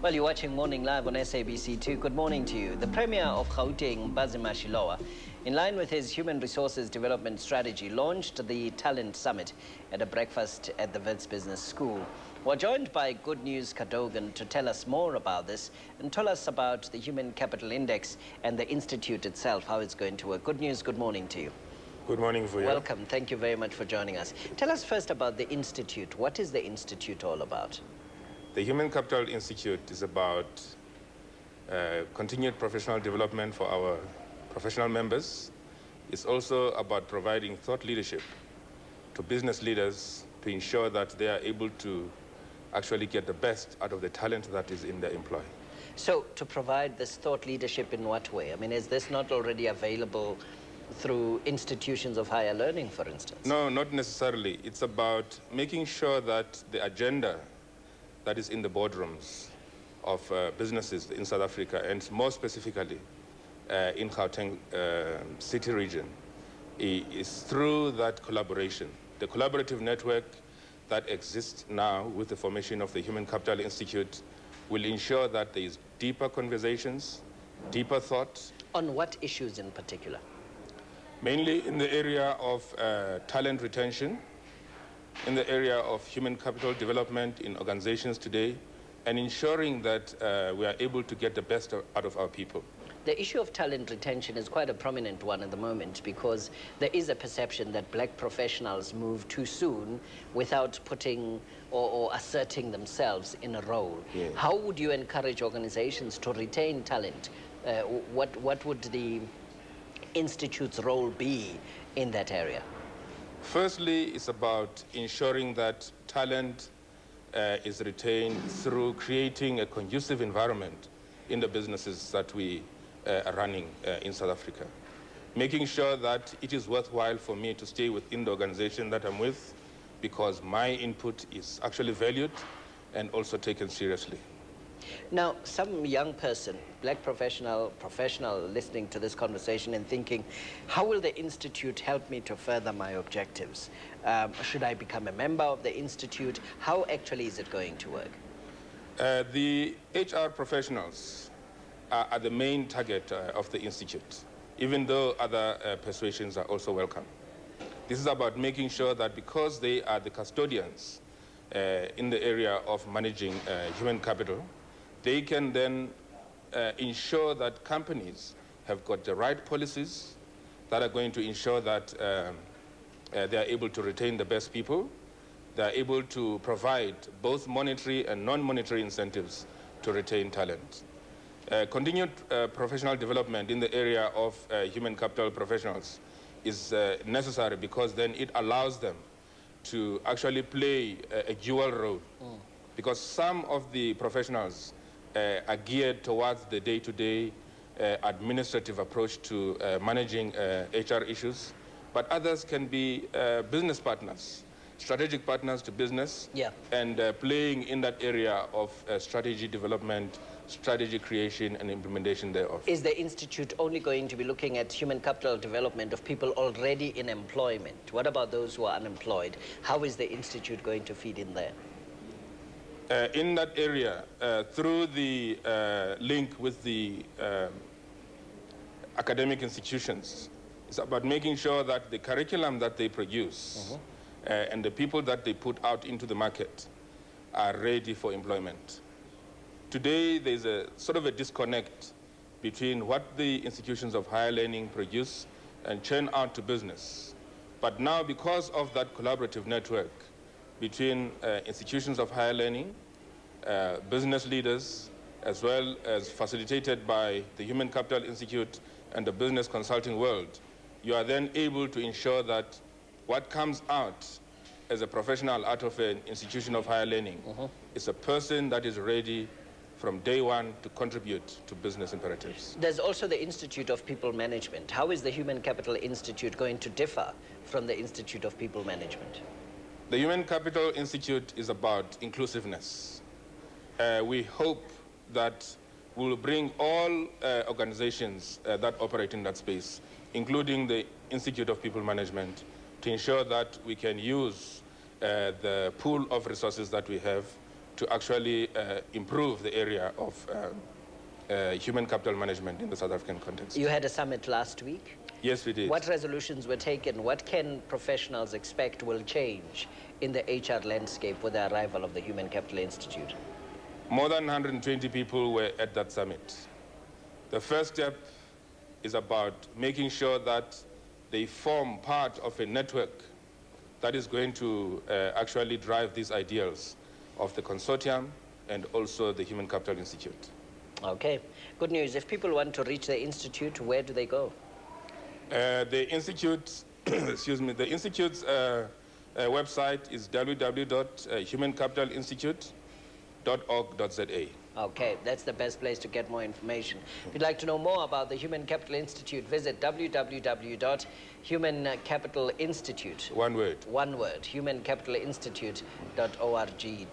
Well, you're watching Morning Live on SABC2. Good morning to you. The Premier of Gauteng, Bazimashilowa, in line with his human resources development strategy, launched the Talent Summit at a breakfast at the Wits Business School. We're joined by Goodnews Cadogan to tell us more about this and tell us about the Human Capital Index and the Institute itself, how it's going to work. Goodnews, good morning to you. Good morning, Vuyo. Welcome. Thank you very much for joining us. Tell us first about the Institute. What is the Institute all about? The Human Capital Institute is about continued professional development for our professional members. It's also about providing thought leadership to business leaders to ensure that they are able to actually get the best out of the talent that is in their employ. So, to provide this thought leadership in what way? I mean, is this not already available through institutions of higher learning, for instance? No, not necessarily. It's about making sure that the agenda that is in the boardrooms of businesses in South Africa, and more specifically in Gauteng city region, is through that collaboration. The collaborative network that exists now with the formation of the Human Capital Institute will ensure that there is deeper conversations, deeper thought. On what issues in particular? Mainly in the area of talent retention, in the area of human capital development in organizations today, and ensuring that we are able to get the best out of our people. The issue of talent retention is quite a prominent one at the moment because there is a perception that black professionals move too soon without putting or asserting themselves in a role. Yeah. How would you encourage organizations to retain talent? What would the Institute's role be in that area? Firstly, it's about ensuring that talent is retained through creating a conducive environment in the businesses that we are running in South Africa. Making sure that it is worthwhile for me to stay within the organization that I'm with because my input is actually valued and also taken seriously. Now, some young person, black professional listening to this conversation and thinking, how will the Institute help me to further my objectives? Should I become a member of the Institute? How actually is it going to work? The HR professionals are the main target of the Institute, even though other persuasions are also welcome. This is about making sure that because they are the custodians in the area of managing human capital, they can then ensure that companies have got the right policies that are going to ensure that they are able to retain the best people. They are able to provide both monetary and non-monetary incentives to retain talent. Continued professional development in the area of human capital professionals is necessary because then it allows them to actually play a dual role. Because some of the professionals are geared towards the day-to-day administrative approach to managing HR issues, but others can be business partners, strategic partners to business, and playing in that area of strategy development, strategy creation and implementation thereof. Is the Institute only going to be looking at human capital development of people already in employment? What about those who are unemployed? How is the Institute going to feed in there? In that area, through the link with the academic institutions, it's about making sure that the curriculum that they produce and the people that they put out into the market are ready for employment. Today, there's a sort of a disconnect between what the institutions of higher learning produce and churn out to business. But now, because of that collaborative network between institutions of higher learning, business leaders, as well as facilitated by the Human Capital Institute and the business consulting world, you are then able to ensure that what comes out as a professional out of an institution of higher learning is a person that is ready from day one to contribute to business imperatives. There's also the Institute of People Management. How is the Human Capital Institute going to differ from the Institute of People Management? The Human Capital Institute is about inclusiveness. We hope that we'll bring all organizations that operate in that space, including the Institute of People Management, to ensure that we can use the pool of resources that we have to actually improve the area of human capital management in the South African context. You had a summit last week. Yes, we did. What resolutions were taken? What can professionals expect will change in the HR landscape with the arrival of the Human Capital Institute? More than 120 people were at that summit. The first step is about making sure that they form part of a network that is going to actually drive these ideals of the consortium and also the Human Capital Institute. Okay. Good news. If people want to reach the Institute, where do they go? The Institute, excuse me, the Institute's website is www.humancapitalinstitute.org.za. Okay, that's the best place to get more information. If you'd like to know more about the Human Capital Institute, visit www.humancapitalinstitute. One word. One word, humancapitalinstitute.org.za.